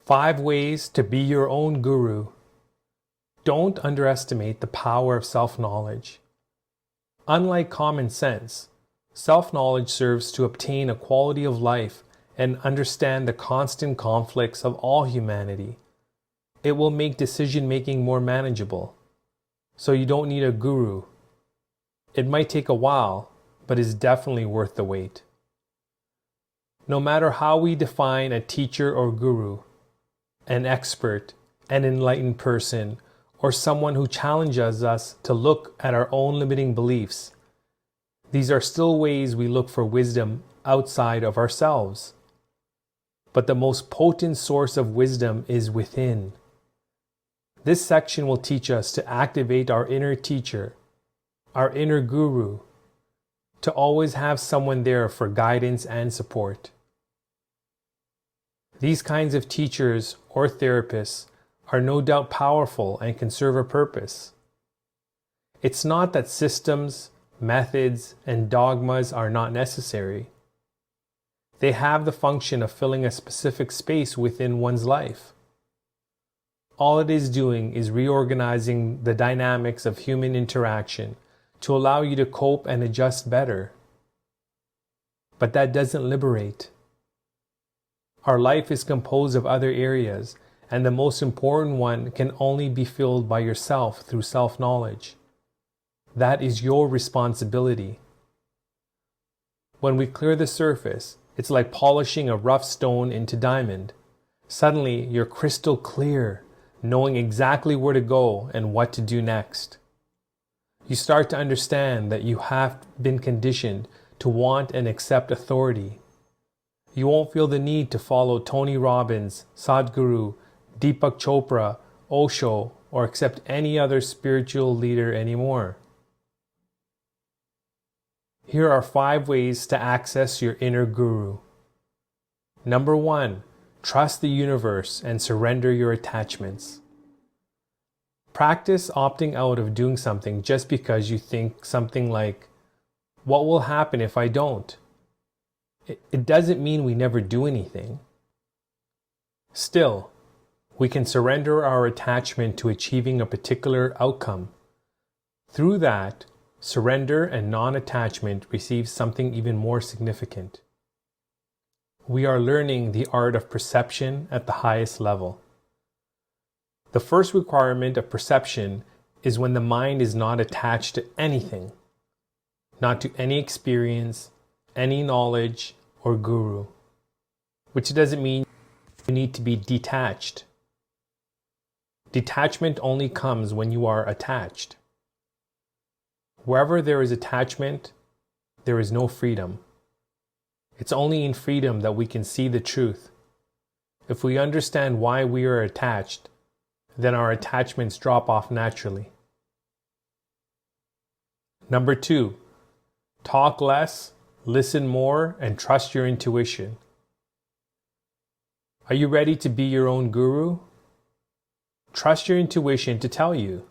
5 ways to be your own guru. Don't underestimate the power of self-knowledge. Unlike common sense, self-knowledge serves to obtain a quality of life and understand the constant conflicts of all humanity. It will make decision-making more manageable, so you don't need a guru. It might take a while, but is definitely worth the wait. No matter how we define a teacher or guru, an expert, an enlightened person, or someone who challenges us to look at our own limiting beliefs, these are still ways we look for wisdom outside of ourselves. But the most potent source of wisdom is within. This section will teach us to activate our inner teacher, our inner guru, to always have someone there for guidance and support. These kinds of teachers or therapists are no doubt powerful and can serve a purpose. It's not that systems, methods, and dogmas are not necessary. They have the function of filling a specific space within one's life. All it is doing is reorganizing the dynamics of human interaction to allow you to cope and adjust better. But that doesn't liberate. Our life is composed of other areas, and the most important one can only be filled by yourself through self-knowledge. That is your responsibility. When we clear the surface, it's like polishing a rough stone into diamond. Suddenly, you're crystal clear, knowing exactly where to go and what to do next. You start to understand that you have been conditioned to want and accept authority. You won't feel the need to follow Tony Robbins, Sadhguru, Deepak Chopra, Osho, or accept any other spiritual leader anymore. Here are 5 ways to access your inner guru. Number 1, trust the universe and surrender your attachments. Practice opting out of doing something just because you think something like, "What will happen if I don't?" It doesn't mean we never do anything. Still, we can surrender our attachment to achieving a particular outcome. Through that, surrender and non-attachment receives something even more significant. We are learning the art of perception at the highest level. The first requirement of perception is when the mind is not attached to anything, not to any experience, any knowledge, or guru, which doesn't mean you need to be detached. Detachment only comes when you are attached. Wherever there is attachment, there is no freedom. It's only in freedom that we can see the truth. If we understand why we are attached, then our attachments drop off naturally. Number 2, talk less, listen more, and trust your intuition. Are you ready to be your own guru? Trust your intuition to tell you.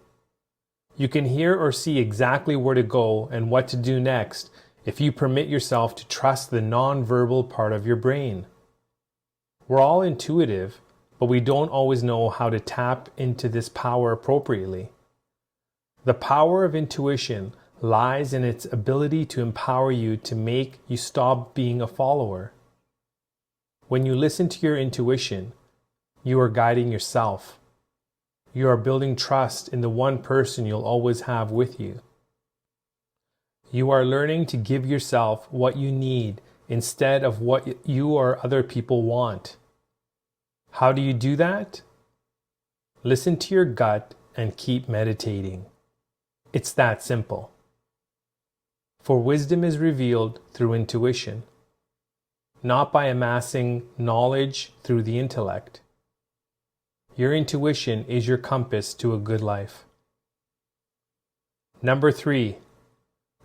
You can hear or see exactly where to go and what to do next if you permit yourself to trust the non-verbal part of your brain. We're all intuitive, but we don't always know how to tap into this power appropriately. The power of intuition lies in its ability to empower you to make you stop being a follower. When you listen to your intuition, you are guiding yourself. You are building trust in the one person you'll always have with you. You are learning to give yourself what you need instead of what you or other people want. How do you do that? Listen to your gut and keep meditating. It's that simple. For wisdom is revealed through intuition, not by amassing knowledge through the intellect. Your intuition is your compass to a good life. Number 3,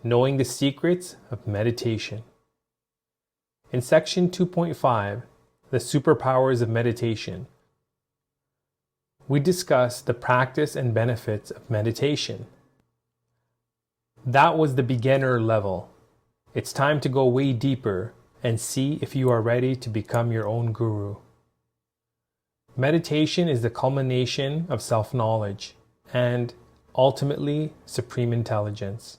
knowing the secrets of meditation. In section 2.5, the superpowers of meditation, we discuss the practice and benefits of meditation. That was the beginner level. It's time to go way deeper and see if you are ready to become your own guru. Meditation is the culmination of self-knowledge and, ultimately, supreme intelligence.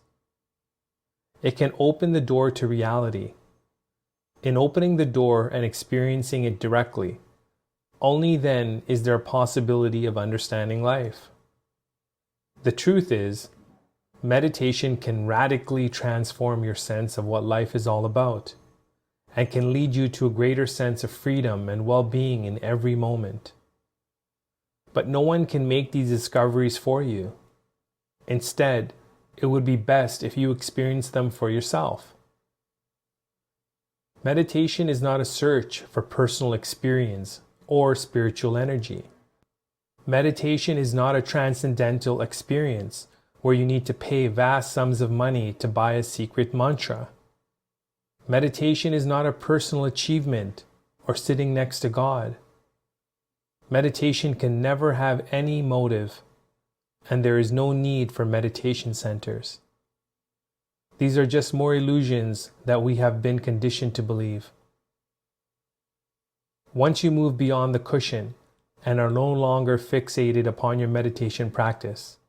It can open the door to reality. In opening the door and experiencing it directly, only then is there a possibility of understanding life. The truth is, meditation can radically transform your sense of what life is all about, and can lead you to a greater sense of freedom and well-being in every moment. But no one can make these discoveries for you. Instead, it would be best if you experience them for yourself. Meditation is not a search for personal experience or spiritual energy. Meditation is not a transcendental experience where you need to pay vast sums of money to buy a secret mantra. Meditation is not a personal achievement or sitting next to God. Meditation can never have any motive, and there is no need for meditation centers. These are just more illusions that we have been conditioned to believe. Once you move beyond the cushion and are no longer fixated upon your meditation practice,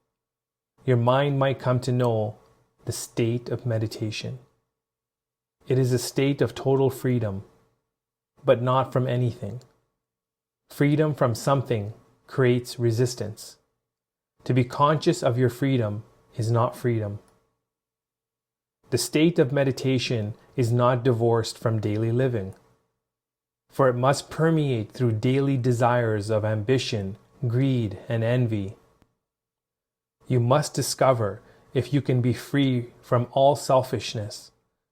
your mind might come to know the state of meditation. It is a state of total freedom, but not from anything. Freedom from something creates resistance. To be conscious of your freedom is not freedom. The state of meditation is not divorced from daily living, for it must permeate through daily desires of ambition, greed, and envy. You must discover if you can be free from all selfishness,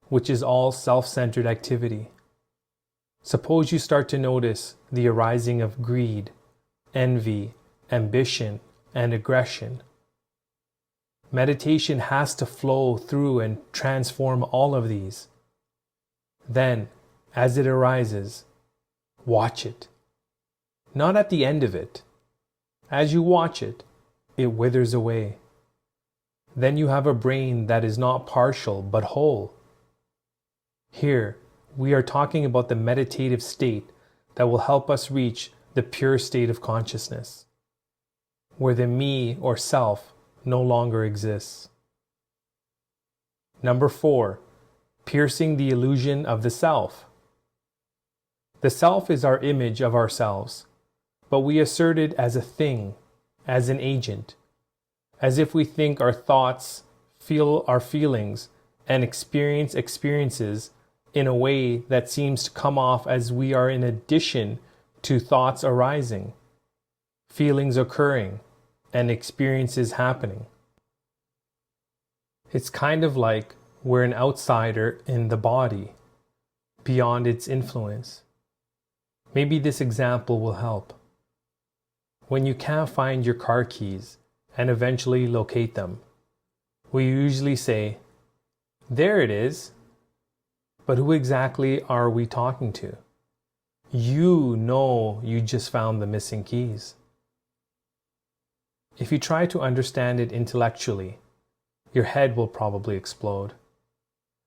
which is all self-centered activity. Suppose you start to notice the arising of greed, envy, ambition, and aggression. Meditation has to flow through and transform all of these. Then, as it arises, watch it. Not at the end of it. As you watch it, it withers away. Then you have a brain that is not partial but whole. Here, we are talking about the meditative state that will help us reach the pure state of consciousness, where the me or self no longer exists. Number 4, piercing the illusion of the self. The self is our image of ourselves, but we assert it as a thing, as an agent, as if we think our thoughts, feel our feelings, and experience experiences in a way that seems to come off as we are in addition to thoughts arising, feelings occurring, and experiences happening. It's kind of like we're an outsider in the body, beyond its influence. Maybe this example will help. When you can't find your car keys and eventually locate them, we usually say, "There it is." But who exactly are we talking to? You know you just found the missing keys. If you try to understand it intellectually, your head will probably explode.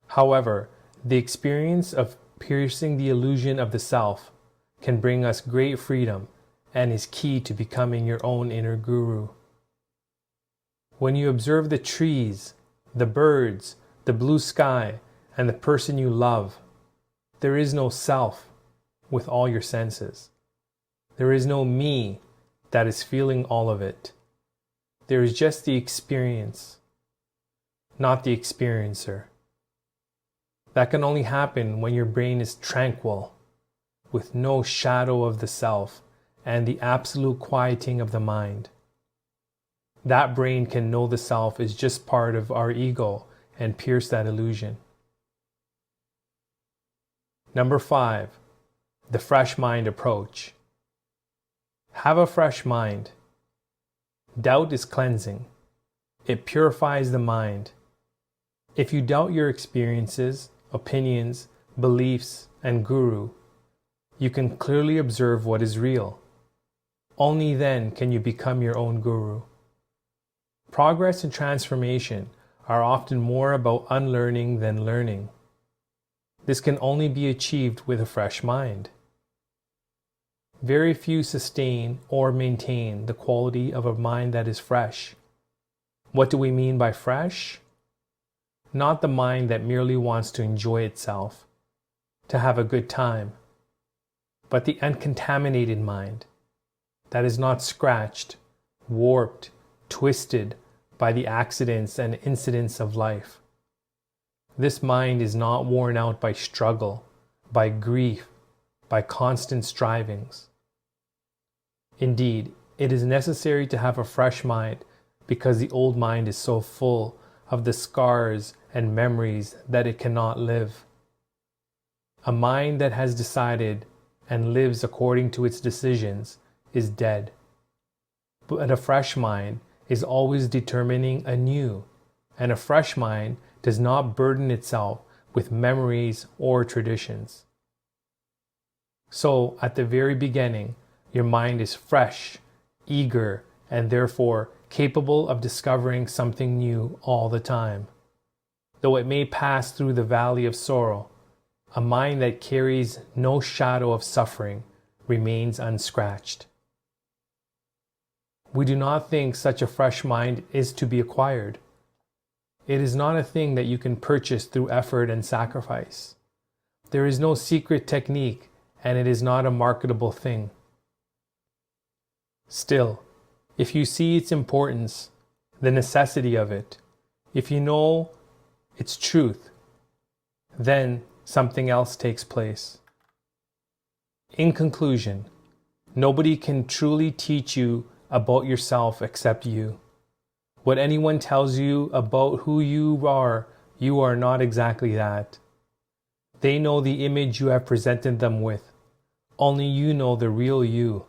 However, the experience of piercing the illusion of the self can bring us great freedom and is key to becoming your own inner guru. When you observe the trees, the birds, the blue sky, and the person you love, there is no self with all your senses. There is no me that is feeling all of it. There is just the experience, not the experiencer. That can only happen when your brain is tranquil, with no shadow of the self and the absolute quieting of the mind. That brain can know the self is just part of our ego and pierce that illusion. Number 5, the fresh mind approach. Have a fresh mind. Doubt is cleansing. It purifies the mind. If you doubt your experiences, opinions, beliefs, and guru, you can clearly observe what is real. Only then can you become your own guru. Progress and transformation are often more about unlearning than learning. This can only be achieved with a fresh mind. Very few sustain or maintain the quality of a mind that is fresh. What do we mean by fresh? Not the mind that merely wants to enjoy itself, to have a good time, but the uncontaminated mind that is not scratched, warped, twisted by the accidents and incidents of life. This mind is not worn out by struggle, by grief, by constant strivings. Indeed, it is necessary to have a fresh mind because the old mind is so full of the scars and memories that it cannot live. A mind that has decided and lives according to its decisions is dead. But a fresh mind is always determining anew, and a fresh mind does not burden itself with memories or traditions. So, at the very beginning, your mind is fresh, eager, and therefore capable of discovering something new all the time. Though it may pass through the valley of sorrow, a mind that carries no shadow of suffering remains unscratched. We do not think such a fresh mind is to be acquired. It is not a thing that you can purchase through effort and sacrifice. There is no secret technique, and it is not a marketable thing. Still, if you see its importance, the necessity of it, if you know its truth, then something else takes place. In conclusion, nobody can truly teach you about yourself except you. What anyone tells you about who you are not exactly that. They know the image you have presented them with. Only you know the real you.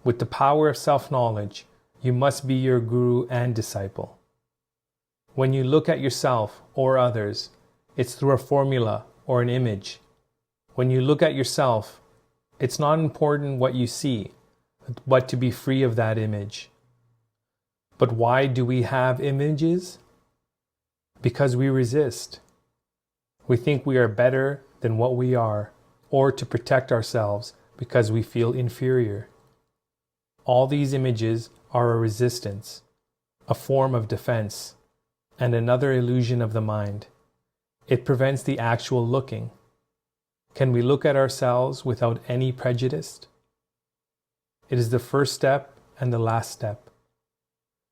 With the power of self-knowledge, you must be your guru and disciple. When you look at yourself or others, it's through a formula or an image. When you look at yourself, it's not important what you see, but to be free of that image. But why do we have images? Because we resist. We think we are better than what we are, or to protect ourselves because we feel inferior. All these images are a resistance, a form of defense, and another illusion of the mind. It prevents the actual looking. Can we look at ourselves without any prejudice? It is the first step and the last step.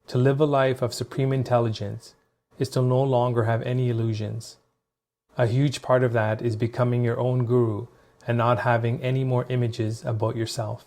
To live a life of supreme intelligence is to no longer have any illusions. A huge part of that is becoming your own guru and not having any more images about yourself.